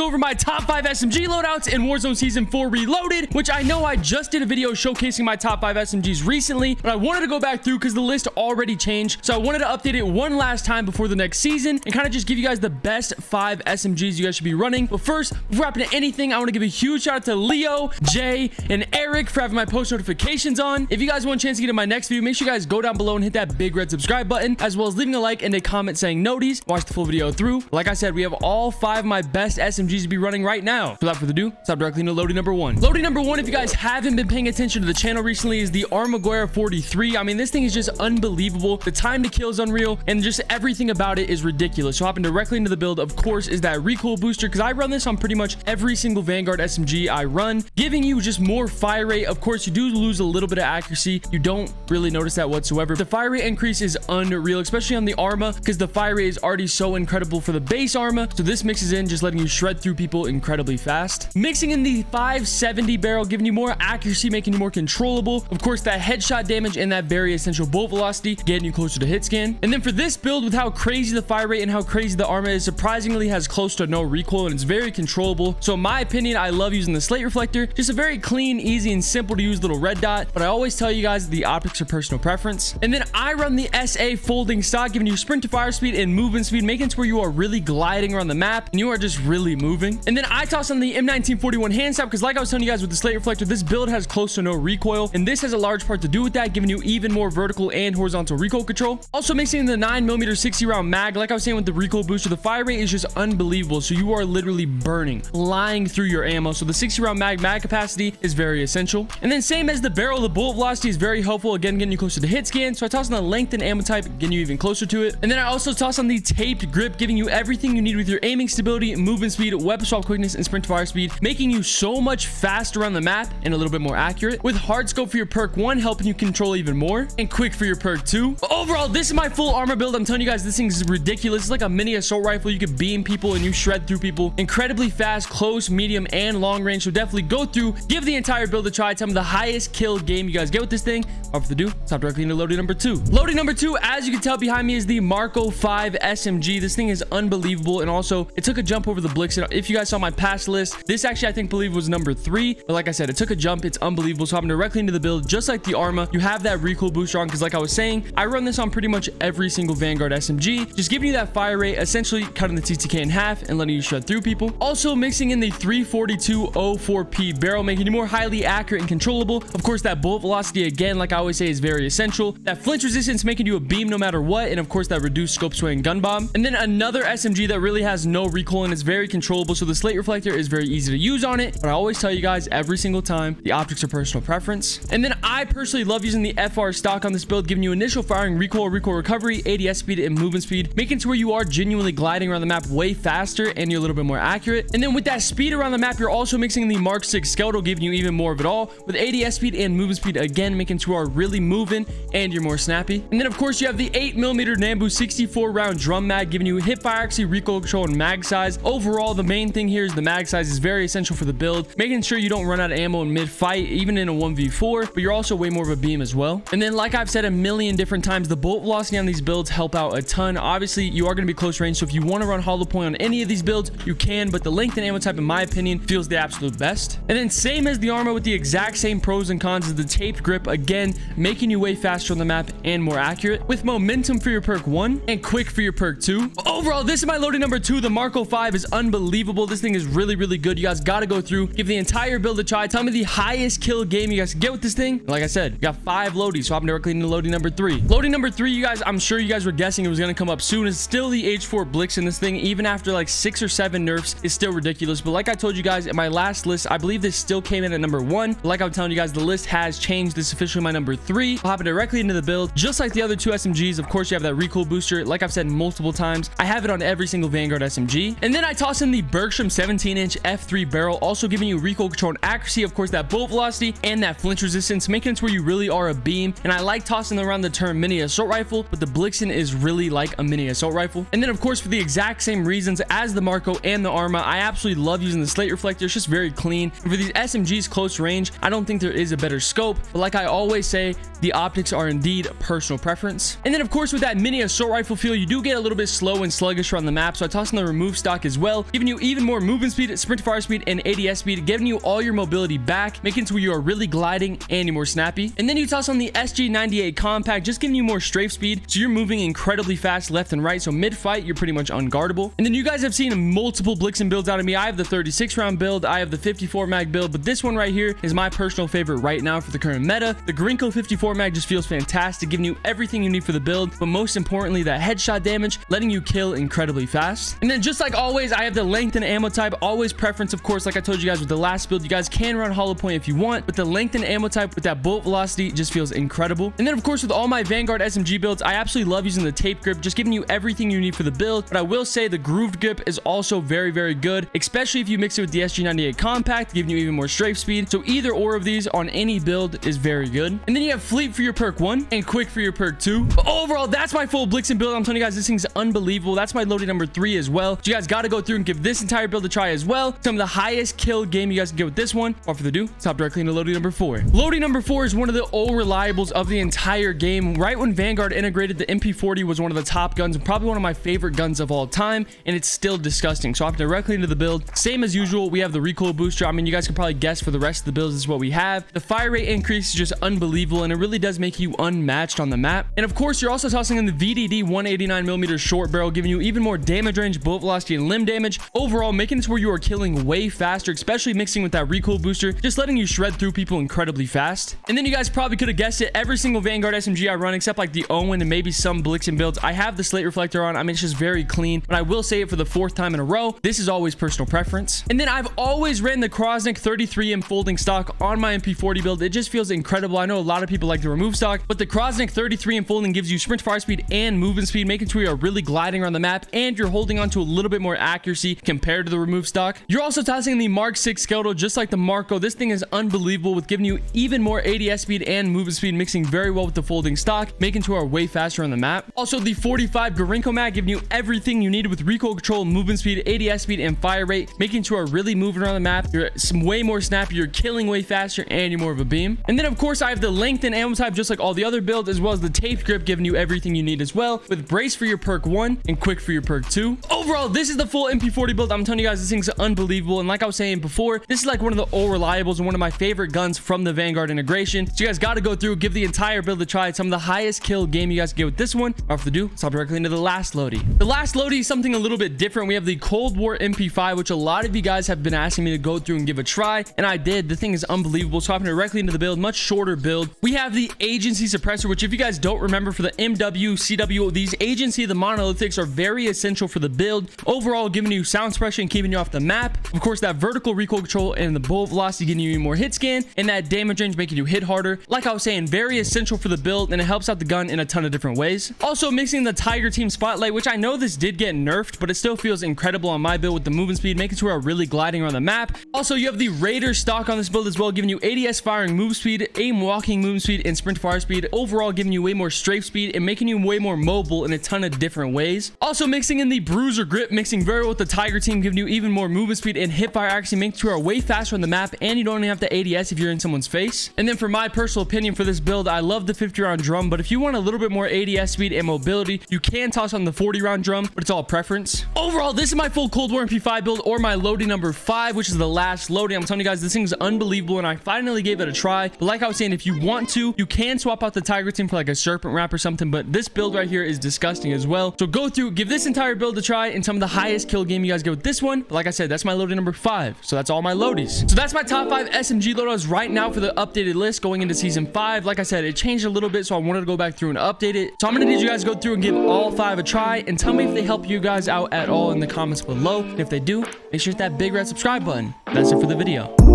go over my top 5 SMG loadouts in Warzone Season 4 Reloaded, which I know I just did a video showcasing my top 5 SMGs recently, but I wanted to go back through because the list already changed. So I wanted to update it one last time before the next season and kind of just give you guys the best 5 SMGs you guys should be running. But first, before happening to anything, I want to give a huge shout out to Leo, Jay, and Eric for having my post notifications on. If you guys want a chance to get in my next video, make sure you guys go down below and hit that big red subscribe button, as well as leaving a like and a comment saying noties. Watch the full video through. Like I said, we have all 5 of my best SMGs to be running right now. Without further ado, let's hop directly into loading number 1. Loading number 1, if you guys haven't been paying attention to the channel recently, is the Armaguerra 43. I mean, this thing is just unbelievable. The time to kill is unreal, and just everything about it is ridiculous. So hopping directly into the build, of course, is that recoil booster, because I run this on pretty much every single Vanguard SMG I run, giving you just more fire rate. Of course, you do lose a little bit of accuracy. You don't really notice that whatsoever. The fire rate increase is unreal, especially on the Arma, because the fire rate is already so incredible for the base Arma. So this mixes in, just letting you shred through people incredibly fast. Mixing in the 570 barrel, giving you more accuracy, making you more controllable. Of course, that headshot damage and that very essential bolt velocity, getting you closer to hit scan. And then for this build, with how crazy the fire rate and how crazy the Arma is, surprisingly has close to no recoil, and it's very controllable. So in my opinion, I love using the slate reflector. Just a very clean, easy, and simple to use little red dot. But I always tell you guys the optics are personal preference. And then I run the SA folding stock, giving you sprint to fire speed and movement speed, making it to where you are really gliding around the map and you are just really moving. And then I toss on the M1941 hand stop, because like I was telling you guys with the slate reflector, this build has close to no recoil, and this has a large part to do with that, giving you even more vertical and horizontal recoil control. Also mixing in the 9mm 60 round mag. Like I was saying with the recoil booster, the fire rate is just unbelievable. So you are literally burning, flying through your ammo. So the 60 round mag capacity is very essential. And then same as the barrel, the bullet velocity is very helpful, again getting you closer to hit scan. So I toss on the length and ammo type, getting you even closer to it. And then I also toss on the taped grip, giving you everything you need with your aiming stability, movement speed, weapon swap quickness, and sprint to fire speed, making you so much faster around the map and a little bit more accurate. With hard scope for your perk 1, helping you control even more, and quick for your perk 2. But overall, this is my full armor build. I'm telling you guys, this thing is ridiculous. It's like a mini assault rifle. You can beam people and you shred through people incredibly fast, close, medium, and long range. So definitely go through, give the entire build a try. Tell me the highest kill game you guys get with this thing. Without further ado, let's hop directly into loading number 2. Loading number 2, as you can tell behind me, is the Marco 5 SMG. This thing is unbelievable, and also it took a jump over the Blixen. If you guys saw my past list, this actually I believe was number 3, but like I said, it took a jump. It's unbelievable. So I'm directly into the build, just like the Arma. You have that recoil booster on, because like I was saying, I run this on pretty much every single Vanguard SMG, just giving you that fire rate, essentially cutting the TTK in half and letting you shred through people. Also mixing in the 342.04p barrel, making you more highly accurate and controllable. Of course, that bullet velocity, again, like I always say, is very essential. That flinch resistance, making you a beam no matter what, and of course that reduced scope sway and gun bomb. And then another SMG that really has no recoil and is very controllable, so the slate reflector is very easy to use on it. But I always tell you guys every single time, the optics are personal preference. And then I personally love using the FR stock on this build, giving you initial firing, recoil recovery, ADS speed, and movement speed, making it to where you are genuinely gliding around the map way faster and you're a little bit more accurate. And then with that speed around the map, you're also mixing the Mark 6 skeletal, giving you even more of it all, with ADS speed and movement speed, again making it to where you are really moving and you're more snappy. And then of course you have the 8mm Nambu 64 round drum mag, giving you hip fire accuracy, recoil control, and mag size. Overall, the main thing here is the mag size is very essential for the build, making sure you don't run out of ammo in mid fight, even in a 1v4, but you're also way more of a beam as well. And then like I've said a million different times, the bolt velocity on these builds help out a ton. Obviously you are going to be close range, so if you want to run hollow point on any of these builds, you can, but the length and ammo type, in my opinion, feels the absolute best. And then same as the Arma, with the exact same pros and cons, is the taped grip, again making you way faster on the map and more accurate, with momentum for your perk 1 and quick for your perk 2. Overall, this is my loading number 2. The Marco 5 is unbelievable. This thing is really good. You guys got to go through, give the entire build a try. Tell me the highest kill game you guys can get with this thing. Like I said, you got 5 loadies, so I'm directly into loading number 3. Loading number 3, you guys, I'm sure you guys were guessing it was going to come up soon. It's still the H4 Blixen. This thing, even after like 6 or 7 nerfs, is still ridiculous. But like I told you guys in my last list, I believe this still came in at number 1. But like I'm telling you guys, the list has changed. This is officially my number 3. I'll hop it directly into the build, just like the other 2 SMGs. Of course, you have that recoil booster. Like I've said multiple times, I have it on every single Vanguard SMG. And then I toss in the Bergstrom 17-inch F3 barrel, also giving you recoil control and accuracy, of course that bullet velocity and that flinch resistance, making it to where you really are a beam. And I like tossing around the term mini assault rifle, but the Blixen is really like a mini assault rifle. And then of course, for the exact same reasons as the Marco and the Arma, I absolutely love using the slate reflector. It's just very clean. And for these SMGs close range, I don't think there is a better scope, but like I always say, the optics are indeed personal preference. And then of course, with that mini assault rifle feel, you do get a little bit slow and sluggish around the map, so I toss in the remove stock as well, giving you you even more movement speed, sprint fire speed, and ADS speed, giving you all your mobility back, making it to where you are really gliding and you're more snappy. And then you toss on the SG98 compact, just giving you more strafe speed, so you're moving incredibly fast left and right, so mid-fight you're pretty much unguardable. And then you guys have seen multiple Blixen builds out of me. I have the 36 round build, I have the 54 mag build, but this one right here is my personal favorite right now for the current meta. The Grinko 54 mag just feels fantastic, giving you everything you need for the build, but most importantly that headshot damage, letting you kill incredibly fast. And then just like always, I have the length and ammo type, always preference, of course, like I told you guys with the last build, you guys can run hollow point if you want, but the length and ammo type with that bullet velocity just feels incredible. And then of course with all my Vanguard SMG builds, I absolutely love using the tape grip, just giving you everything you need for the build. But I will say the grooved grip is also very, very good, especially if you mix it with the SG98 compact, giving you even more strafe speed. So either or of these on any build is very good. And then you have fleet for your perk 1 and quick for your perk 2. But overall, that's my full Blixen build. I'm telling you guys, this thing's unbelievable. That's my loading number 3 as well. So you guys got to go through and give this entire build a try as well. Some of the highest kill game you guys can get with this one. Without further ado, let's hop directly into loading number 4. Loading number 4 is one of the old reliables of the entire game. Right when Vanguard integrated, the MP40 was one of the top guns and probably one of my favorite guns of all time, and it's still disgusting. So I'll hop directly into the build. Same as usual, we have the recoil booster. I mean, you guys can probably guess for the rest of the builds, this is what we have. The fire rate increase is just unbelievable, and it really does make you unmatched on the map. And of course, you're also tossing in the VDD 189mm short barrel, giving you even more damage range, bullet velocity, and limb damage. Overall, making it where you are killing way faster, especially mixing with that recoil booster, just letting you shred through people incredibly fast. And then you guys probably could have guessed it, every single Vanguard SMG I run, except like the Owen and maybe some Blixen builds, I have the slate reflector on. I mean, it's just very clean, but I will say it for the 4th time in a row, this is always personal preference. And then I've always ran the Krosnick 33M folding stock on my MP40 build. It just feels incredible. I know a lot of people like to remove stock, but the Krosnick 33M folding gives you sprint fire speed and movement speed, making sure you're really gliding around the map and you're holding on to a little bit more accuracy compared to the remove stock. You're also tossing the Mark 6 skeletal just like the Marco. This thing is unbelievable with giving you even more ADS speed and movement speed, mixing very well with the folding stock, making sure you're way faster on the map. Also, the 45 Grinko mag giving you everything you need with recoil control, movement speed, ADS speed, and fire rate, making sure you're really moving around the map. You're way more snappy, you're killing way faster, and you're more of a beam. And then of course, I have the length and ammo type just like all the other builds, as well as the tape grip giving you everything you need as well, with brace for your perk 1 and quick for your perk 2. Overall, this is the full MP40 build. I'm telling you guys, this thing's unbelievable. And like I was saying before, this is like one of the old reliables and one of my favorite guns from the Vanguard integration. So you guys got to go through, give the entire build a try. It's some of the highest kill game you guys can get with this one. Without further ado, let's hop directly into the last loadie. The last loadie is something a little bit different. We have the Cold War MP5, which a lot of you guys have been asking me to go through and give a try, and I did. The thing is unbelievable. So hopping directly into the build, much shorter build. We have the agency suppressor, which if you guys don't remember, for the MW, CW, these agency, the monolithics are very essential for the build. Overall, giving you sound suppression, keeping you off the map. Of course, that vertical recoil control and the bullet velocity getting you more hit scan, and that damage range making you hit harder. Like I was saying, very essential for the build, and it helps out the gun in a ton of different ways. Also, mixing the Tiger Team Spotlight, which I know this did get nerfed, but it still feels incredible on my build with the movement speed, making sure I'm really gliding around the map. Also, you have the Raider stock on this build as well, giving you ADS firing move speed, aim walking movement speed, and sprint fire speed. Overall, giving you way more strafe speed and making you way more mobile in a ton of different ways. Also, mixing in the Bruiser grip, mixing very well with the Tiger Team, giving you even more movement speed and hip fire accuracy, making sure you're way faster on the map, and you don't even have to ADS if you're in someone's face. And then for my personal opinion for this build, I love the 50 round drum, but if you want a little bit more ADS speed and mobility, you can toss on the 40 round drum, but it's all preference. Overall, this is my full Cold War MP5 build, or my loading number 5, which is the last loading. I'm telling you guys, this thing's unbelievable, and I finally gave it a try. But like I was saying, if you want to, you can swap out the Tiger Team for like a serpent wrap or something, but this build right here is disgusting as well. So go through, give this entire build a try, and some of the highest kill game you guys get with this one. But like I said, that's my loading number 5, so that's all my loadies. So that's my top 5 SMG loadouts right now for the updated list going into season 5. Like I said, it changed a little bit, so I wanted to go back through and update it. So I'm gonna need you guys to go through and give all 5 a try, and tell me if they help you guys out at all in the comments below. And if they do, make sure to hit that big red subscribe button. That's it for the video.